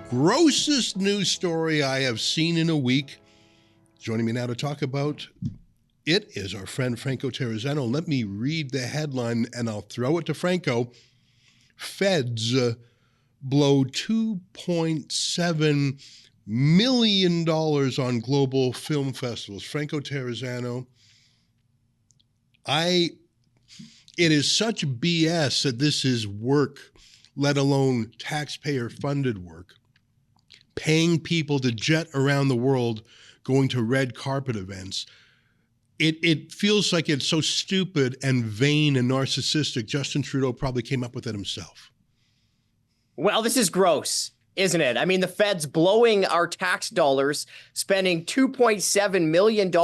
grossest news story I have seen in a week. Joining me now to talk about it is our friend Franco Terrazzano. Let me read the headline and I'll throw it to Franco. Feds blow $2.7 million on global film festivals. Franco Terrazzano, it is such BS that this is work, let alone taxpayer-funded work, paying people to jet around the world, going to red carpet events. It feels like it's so stupid and vain and narcissistic. Justin Trudeau probably came up with it himself. Well, this is gross, isn't it? I mean, the Fed's blowing our tax dollars, spending $2.7 million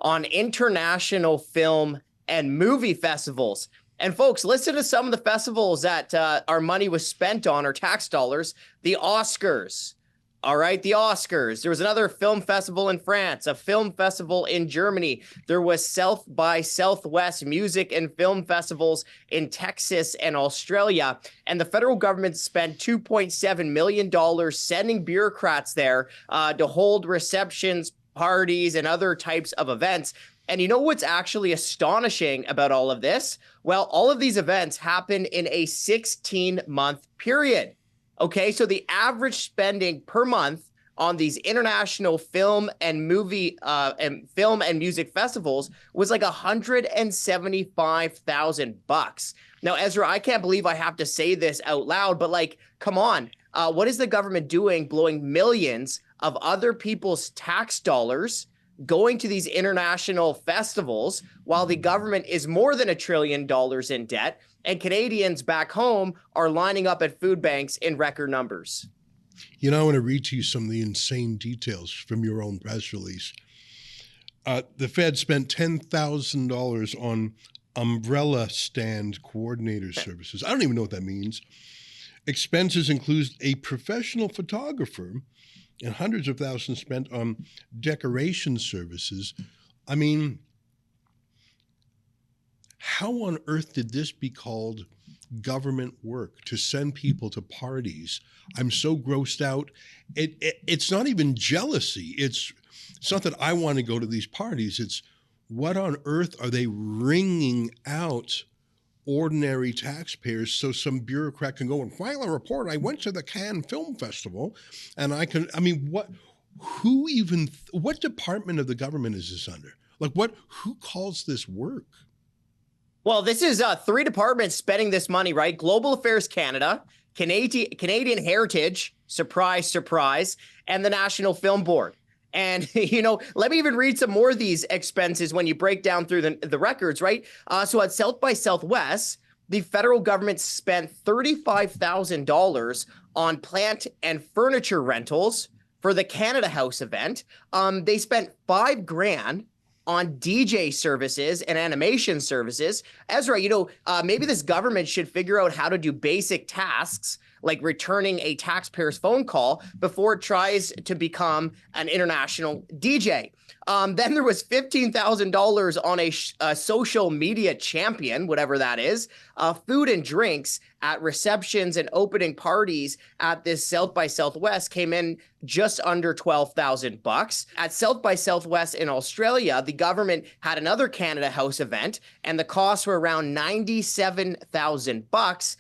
on international film and movie festivals. And folks, listen to some of the festivals that our money was spent on, our tax dollars. The Oscars. All right, the Oscars. There was another film festival in France, a film festival in Germany. There was South by Southwest music and film festivals in Texas and Australia. And the federal government spent $2.7 million sending bureaucrats there to hold receptions, parties, and other types of events. And you know what's actually astonishing about all of this? Well, all of these events happen in a 16-month period. Okay, so the average spending per month on these international film and movie and film and music festivals was like $175,000. Now, Ezra, I can't believe I have to say this out loud, but like, come on, what is the government doing, blowing millions of other people's tax dollars going to these international festivals while the government is more than $1 trillion in debt? And Canadians back home are lining up at food banks in record numbers. You know, I want to read to you some of the insane details from your own press release. The Fed spent $10,000 on umbrella stand coordinator services. I don't even know what that means. Expenses include a professional photographer and hundreds of thousands spent on decoration services. I mean, how on earth did this be called government work, to send people to parties? I'm so grossed out. It's not even jealousy. It's not that I want to go to these parties. It's what on earth are they wringing out ordinary taxpayers so some bureaucrat can go and file a report? I went to the Cannes Film Festival and what department of the government is this under? Like who calls this work? Well, this is 3 departments spending this money, right? Global Affairs Canada, Canadian Heritage, surprise, surprise, and the National Film Board. And, you know, let me even read some more of these expenses when you break down through the records, right? So at South by Southwest, the federal government spent $35,000 on plant and furniture rentals for the Canada House event. They spent $5,000 on DJ services and animation services. Ezra, you know, maybe this government should figure out how to do basic tasks like returning a taxpayer's phone call before it tries to become an international DJ. Then there was $15,000 on a social media champion, whatever that is, food and drinks at receptions and opening parties at this South by Southwest came in just under $12,000. At South by Southwest in Australia, the government had another Canada House event, and the costs were around $97,000.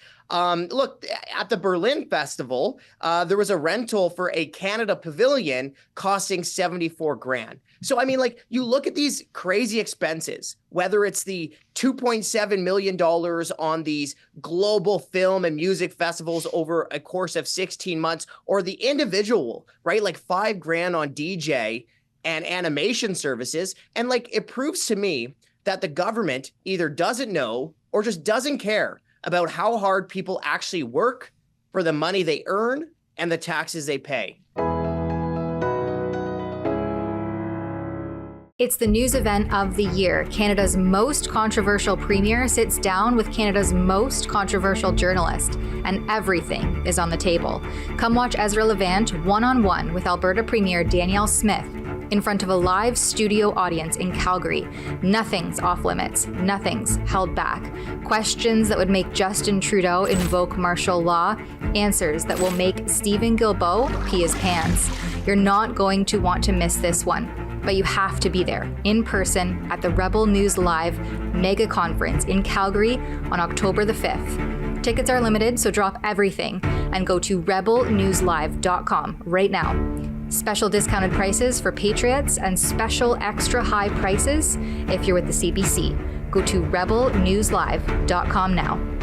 Look, at the Berlin Festival, there was a rental for a Canada pavilion costing $74,000. So, I mean, like, you look at these crazy expenses, whether it's the $2.7 million on these global film and music festivals over a course of 16 months, or the individual, right? Like $5,000 on DJ and animation services. And like, it proves to me that the government either doesn't know or just doesn't care about how hard people actually work for the money they earn and the taxes they pay. It's the news event of the year. Canada's most controversial premier sits down with Canada's most controversial journalist, and everything is on the table. Come watch Ezra Levant one-on-one with Alberta Premier Danielle Smith in front of a live studio audience in Calgary. Nothing's off limits. Nothing's held back. Questions that would make Justin Trudeau invoke martial law. Answers that will make Stephen Guilbeault pee his pants. You're not going to want to miss this one, but you have to be there in person at the Rebel News Live mega conference in Calgary on October the 5th. Tickets are limited, so drop everything and go to rebelnewslive.com right now. Special discounted prices for Patriots and special extra high prices if you're with the CBC. Go to rebelnewslive.com now.